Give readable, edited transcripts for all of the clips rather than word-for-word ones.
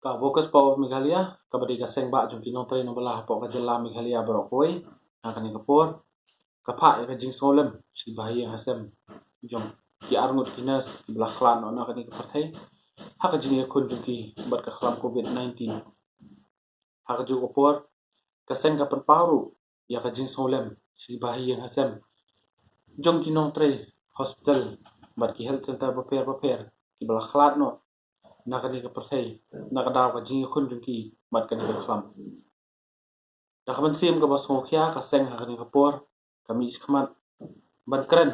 Ka Vocus po Meghalaya, kabadi ka seng ba jung kinong tray no bala po ka jala Meghalaya barokoi, nakani kapor, kapa ka jing solem, si bahaya hasem, jung ki arngut kinas, ki belaklan no nakani kapatai, haka jing yakun jung ki bat ka khlam COVID-19, haka jung kapor, ka seng ka paru, ya ka jing solem, si bahaya hasem, jung kinong tray hospital, bat ki health center baper, ki belaklan no, nakani kapatai, nakadaw ka jing yakun jung ki bat ka ni khlam. Nakaman sim ka bas ngokya ka seng hakani kapor kami iskamat ban keren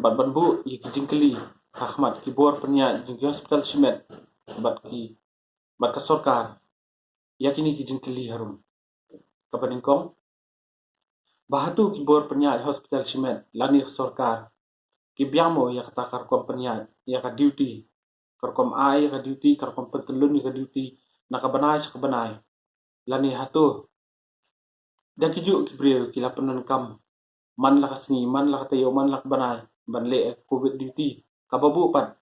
bat banbu yiki jingkeli hakmat ki bor penya jingki hospital simet bat ka sorkar yakini ki jingkeli harum kapaningkong bahatu ki bor penya hospital simet lani sorkar ki biamo ya kata karkom penya ya ka duty karkom ai ka duty karkom pentelun ka duty nakabanay lani hatu dan kijuk ki brio ki lapanan kam man la kasni man la katayo man la banay ban le covid duty kababu pat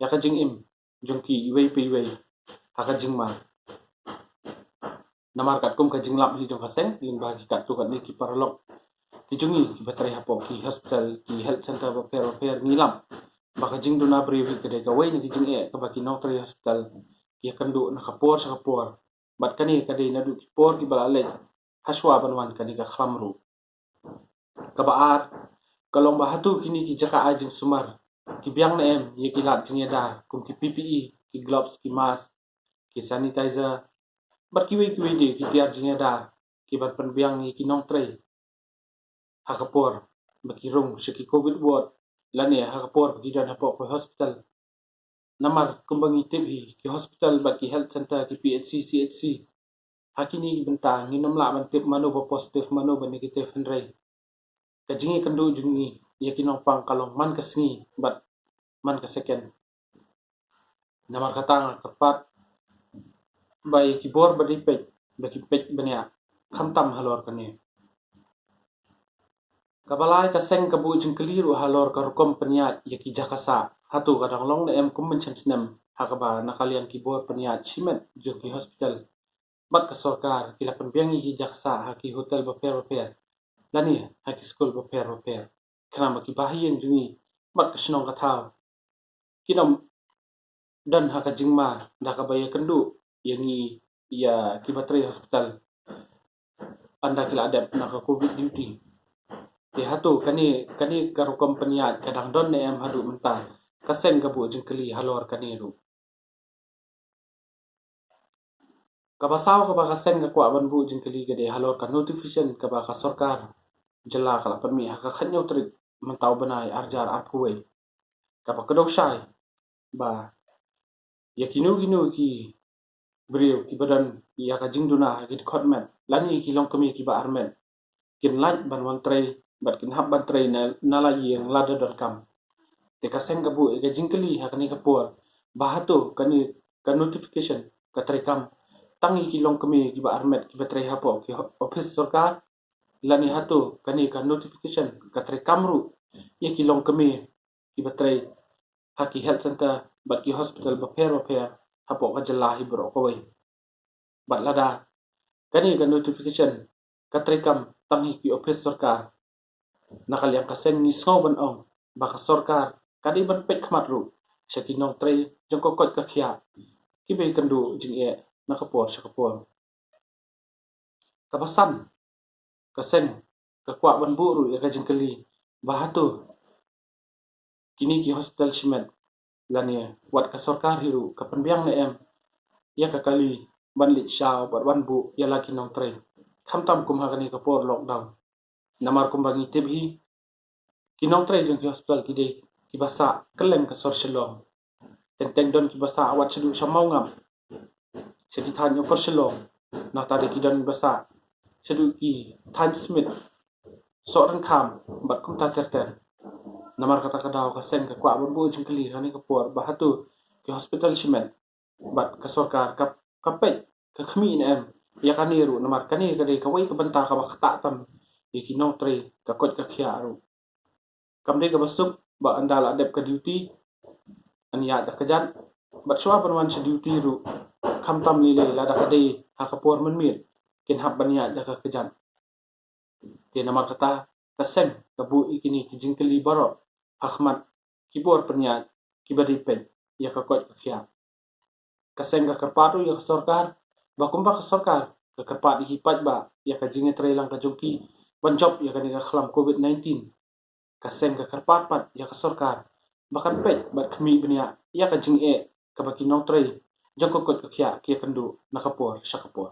ya ka jing im jungki iwei pe iwei haka jing ma namar kat kum ka jing lap hi jong kaseng ling bagi kat tu kat ni ki paralok ki jungi ki batrai hapo ki hospital ki health center repair ngilam baka jing do na brio ki de ka wei ni ki jing e ka baki no tri hospital ki kandu na kapor sa kapor bat kani ka de na du ki por ki balale haswa banwan kani ka khamru kabaar kalong bahatu kini ki jaka ajing sumar ki biang na em ye ki lat jing da kum ki PPE ki gloves ki mask ki sanitizer bat ki we de ki biar jing da ki bat pen biang ye ki nong tray hakapor baki rung ki covid ward lane hakapor ki dan hapo ko hospital namar kumbangi tibhi ki hospital bat ki health center ki PHC CHC hakini ki benta nginom la ban tip mano ba positive mano ba negative henry kajingi kandu jungi yakinong pang kalong man kasni bat man ka second namar katang tepat bay kibor badi baki pek bania khamtam halor kane kabalai ka seng kabu jing keliru halor ka kom peniat yaki jakasa hatu kadang long na em kummen snem hakaba nakalian kibor peniat chimet joki hospital bat ka sorkar kila penbiangi ki jakasa haki hotel baper lani haki school baper kenapa ki bahiyen jungi bat ka sinong kathaw kinom dan haka jingma daka baya kendu yani ya kibatri hospital anda kila adap naka covid duty di hatu kani karo kompanyat kadang don ne em hadu mentah kaseng kabu jingkeli halor kaniru kabasaw ka ba kaseng ka kwa banbu jingkeli gede halor ka notification ka ba ka sorkar jela kala permi haka khanyo trik mentau banai arjar aphuwe ka ba kedok syai ba yakinu ki brio ki badan ya ka jingduna ki khotmen lani ki long kami ki ba armen kin laj ban wan tray bat kin hab ban tray na la yeng ladder.com te ka seng kabu ka jingkeli hakani kapor bahato kani ka notification ka tray kam tangi ki long kami ki ba armet ki ba tray hapo ki office sorkar lani hatu kani ka notification ka tray kamru ye ki long kami ki ba tray haki health center bat ki hospital baper hapo ka jala hi bro ko bat lada kani ka notification ka tray kam tangi ki office sorkar nakaliang ka seng ni ngo ban ong baka sorkar kadi ban pek khmat ru shakinong tray jong kot ka khia ki be kandu jing e nakapor shakapor kapasan kaseng ka kwa ban buru ya ka jingkeli bahatu kini ki hospital simet lani wat ka sorkar hiru ka penbiang na em ya ka kali ban lit shaw bat ban bu ya la kinong tray khamtam kum hakani kapor lockdown namar kum bangi tibhi kinong tray jong ki hospital ki de ki basa keleng ka sor shalom teng don ki basa awat sedu samau ngam sedi than yo shalom na tadi ki don basa sedu ki than smith soran kham bat kum ta ter namar kata kadaw ka seng ka kwa bu jingkeli hani kapor bahatu ki hospital simen bat ka sorkar ka pek ka khmi na em ya kaniru namar kani ka de ka wei ka banta ka bakta tam kinong tray ka kot ka khia ru kamde ka basuk ba andal adep ka duty ania da kajan bat shwa perwan shi duty ru kham tam li le la da kadai ha kapor man mit kin hab bania da ka kejan ke namar kata kaseng kabu ikini kijingkeli baro ahmad kibor pernya kibadi pen ya ka kot kya kaseng ka karpatu ya ka sarkar bakumba ka sarkar ka karpat hipat ba ya ka jinge trelang ka joki ban job ya ka ni khlam covid-19 kaseng ka karpat pat ya ka sarkar bakan pet bat khmi bania ya ka jinge ka baki nong tre joko kot kya kia kandu nakapor shakapor